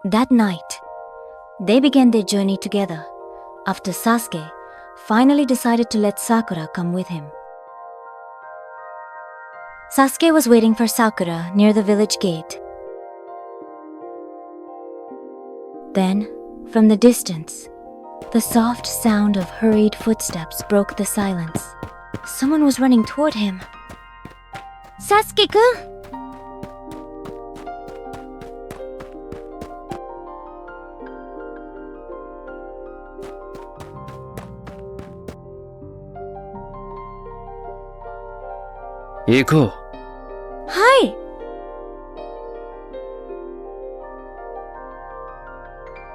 That night, they began their journey together after Sasuke finally decided to let Sakura come with him. Sasuke was waiting for Sakura near the village gate. Then, from the distance, the soft sound of hurried footsteps broke the silence. Someone was running toward him. Sasuke-kun! Iko. Hi!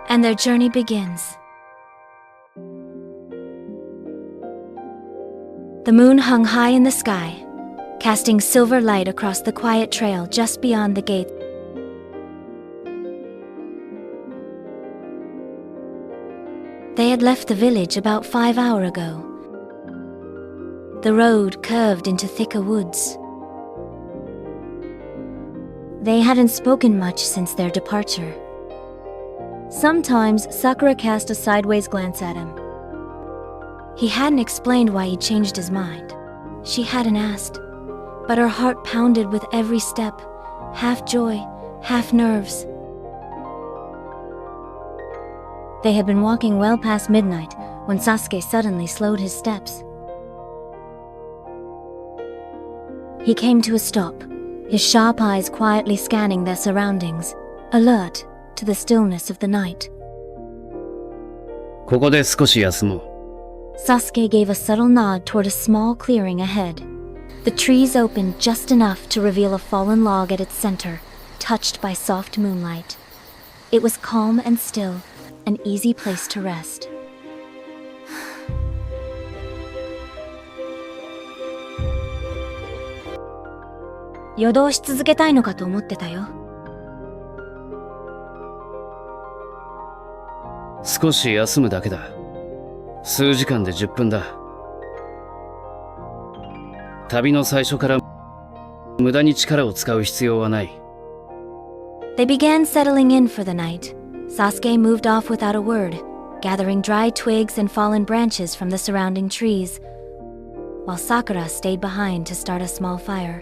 And their journey begins. The moon hung high in the sky, casting silver light across the quiet trail just beyond the gate. They had left the village about 5 hours ago. The road curved into thicker woods. They hadn't spoken much since their departure. Sometimes Sakura cast a sideways glance at him. He hadn't explained why he changed his mind. She hadn't asked, but her heart pounded with every step, half joy, half nerves. They had been walking well past midnight when Sasuke suddenly slowed his steps. He came to a stop, his sharp eyes quietly scanning their surroundings, alert to the stillness of the night. ここで少し休もう。 Sasuke gave a subtle nod toward a small clearing ahead. The trees opened just enough to reveal a fallen log at its center, touched by soft moonlight. It was calm and still, an easy place to rest. "夜通し続けたいのかと思ってたよ." 少し休むだけだ。数時間で10分だ。旅の最初から無駄に力を使う必要はない。 They began settling in for the night. Sasuke moved off without a word, gathering dry twigs and fallen branches from the surrounding trees, while Sakura stayed behind to start a small fire.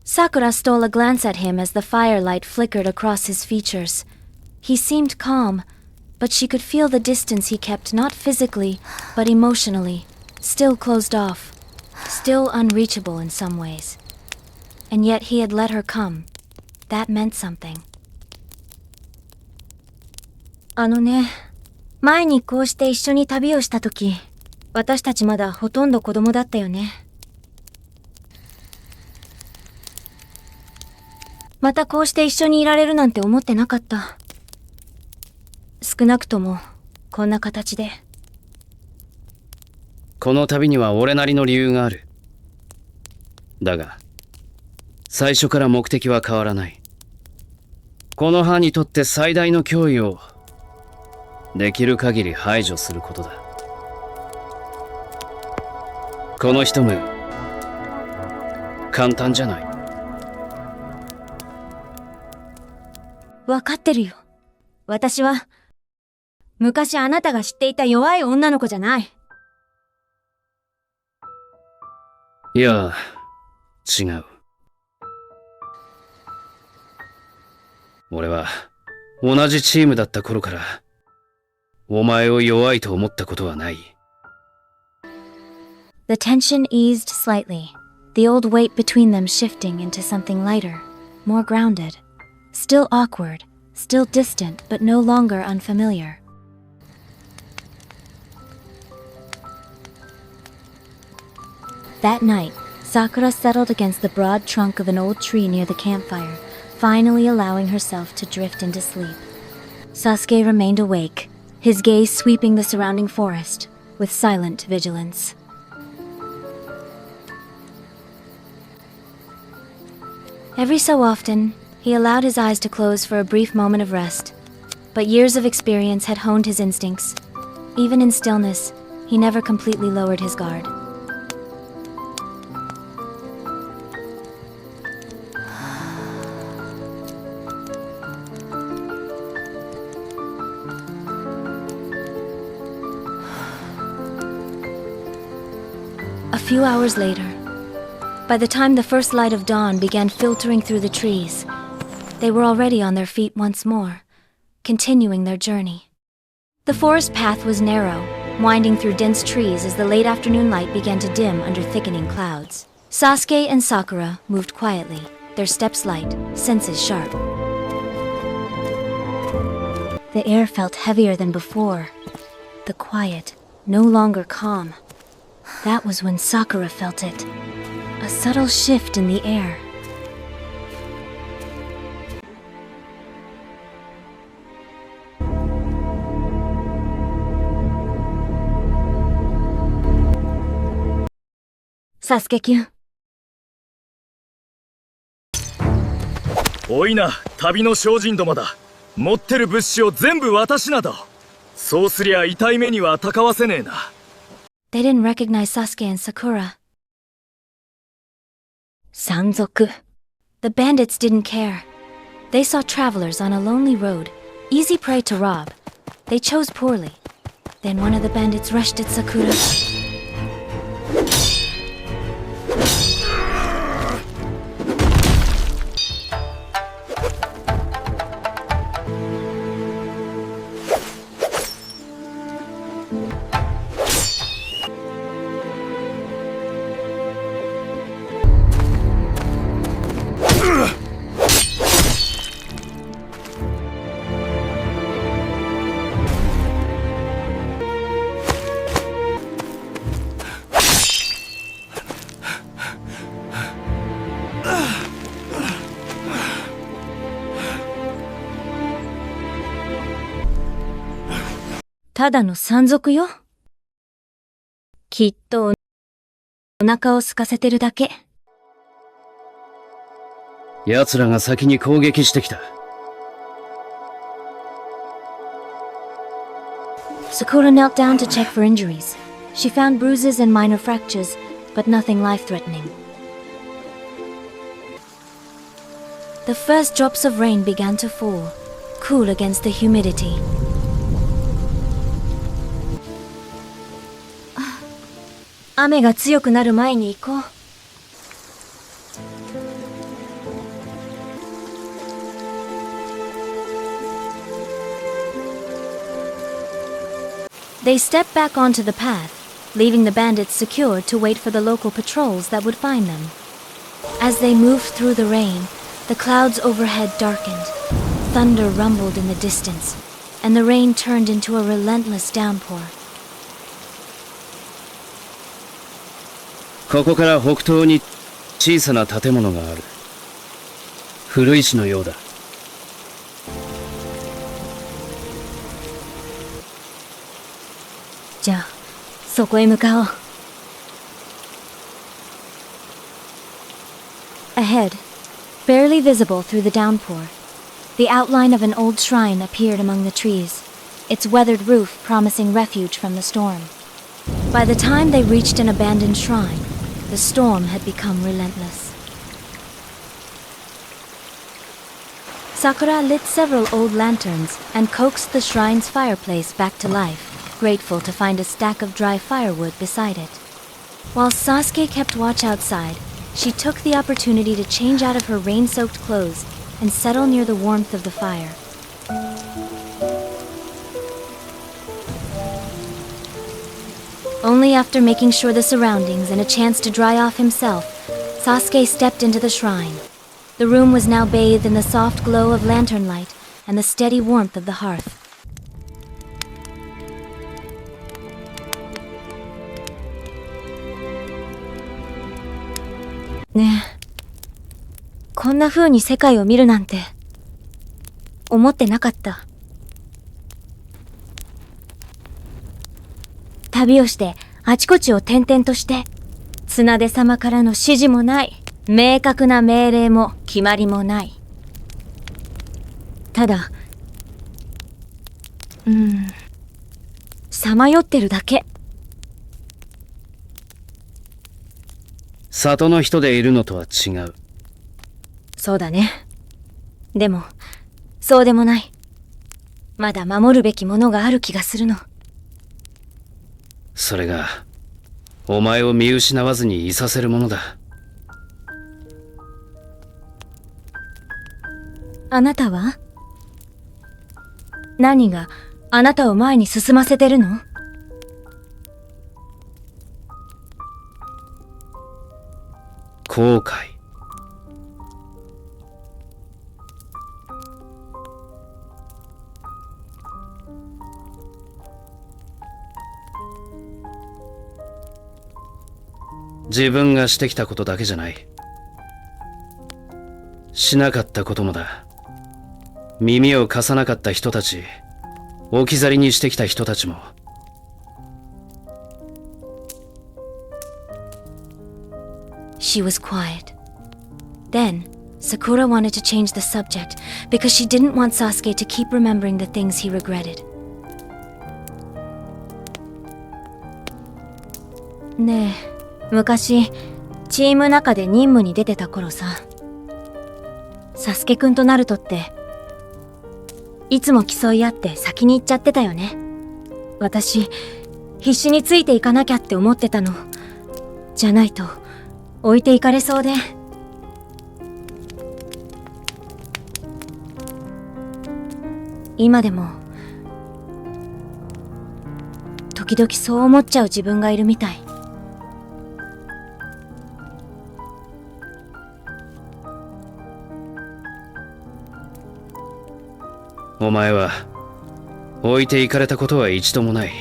Sakura stole a glance at him as the firelight flickered across his features. He seemed calm, but she could feel the distance he kept not physically, but emotionally, still closed off, still unreachable in some ways. And yet he had let her come. That meant something. 前にこうして一緒に旅をした時、私たちまだほとんど子供だったよね。またこうして一緒にいられるなんて思ってなかった。少なくともこんな形で。この旅には俺なりの理由がある。だが、最初から目的は変わらない。この班にとって最大の脅威をできる限り排除することだ。この一目、簡単じゃない。わかってるよ。私は、昔あなたが知っていた弱い女の子じゃない。いや、違う。俺は、同じチームだった頃から、お前を弱いと思ったことはない。The tension eased slightly, the old weight between them shifting into something lighter, more grounded. Still awkward, still distant, but no longer unfamiliar. That night, Sakura settled against the broad trunk of an old tree near the campfire, finally allowing herself to drift into sleep. Sasuke remained awake, his gaze sweeping the surrounding forest, with silent vigilance. Every so often, he allowed his eyes to close for a brief moment of rest, but years of experience had honed his instincts. Even in stillness, he never completely lowered his guard. A few hours later, by the time the first light of dawn began filtering through the trees, they were already on their feet once more, continuing their journey. The forest path was narrow, winding through dense trees as the late afternoon light began to dim under thickening clouds. Sasuke and Sakura moved quietly, their steps light, senses sharp. The air felt heavier than before, the quiet, no longer calm. That was when Sakura felt it, a subtle shift in the air. Sasuke-kyun. おいな、旅の精進どもだ。持ってる物資を全部渡しなど。そうすりゃ痛い目にはたかわせねえな。They didn't recognize Sasuke and Sakura. 山賊. The bandits didn't care. They saw travelers on a lonely road, easy prey to rob. They chose poorly. Then one of the bandits rushed at Sakura. "ただの山賊よ。きっとお腹を空かせてるだけ。奴らが先に攻撃してきた。Sakura knelt down to check for injuries. She found bruises and minor fractures, but nothing life-threatening. The first drops of rain began to fall, cool against the humidity. Ah, 雨が強くなる前に行こう。They stepped back onto the path, leaving the bandits secured to wait for the local patrols that would find them. As they moved through the rain, the clouds overhead darkened, thunder rumbled in the distance, and the rain turned into a relentless downpour. ここから北東に小さな建物がある。古石のようだ。じゃあ、そこへ向かおう。Ahead, barely visible through the downpour, the outline of an old shrine appeared among the trees, its weathered roof promising refuge from the storm. By the time they reached an abandoned shrine, the storm had become relentless. Sakura lit several old lanterns and coaxed the shrine's fireplace back to life, grateful to find a stack of dry firewood beside it. While Sasuke kept watch outside, she took the opportunity to change out of her rain-soaked clothes and settle near the warmth of the fire. Only after making sure the surroundings and a chance to dry off himself, Sasuke stepped into the shrine. The room was now bathed in the soft glow of lantern light and the steady warmth of the hearth. ねえ、こんな風に世界を見るなんて思ってなかった。旅をしてあちこちを転々として綱手様からの指示もない、明確な命令も決まりもない。たださまよってるだけ。里の人でいるのとは違う。そうだね。でも、そうでもない。まだ守るべきものがある気がするの。それが、お前を見失わずにいさせるものだ。あなたは？何があなたを前に進ませてるの？後悔。自分がしてきたことだけじゃない。しなかったこともだ。耳を貸さなかった人たち、置き去りにしてきた人たちも。She was quiet. Then, Sakura wanted to change the subject because she didn't want Sasuke to keep remembering the things he regretted. ねえ、昔、チーム中で任務に出てた頃さ、サスケくんとナルトって、いつも競い合って先に行っちゃってたよね。私、必死についていかなきゃって思ってたの。じゃないと、置いていかれそうで。今でも、時々そう思っちゃう自分がいるみたい。お前は置いていかれたことは一度もない。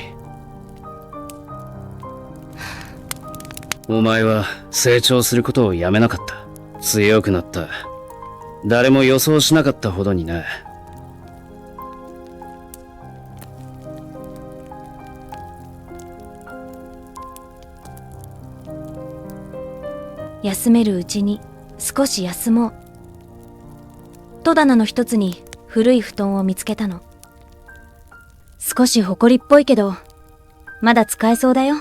お前は成長することをやめなかった。強くなった。誰も予想しなかったほどにな。休めるうちに少し休もう。戸棚の一つに古い布団を見つけたの。少し埃っぽいけど、まだ使えそうだよ。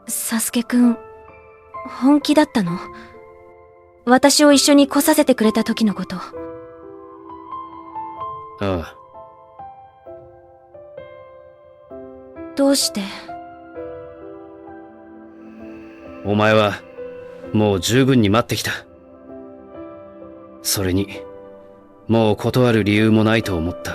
サスケくん、本気だったの？私を一緒に来させてくれた時のこと。ああ。どうして？お前はもう十分に待ってきた。それにもう断る理由もないと思った。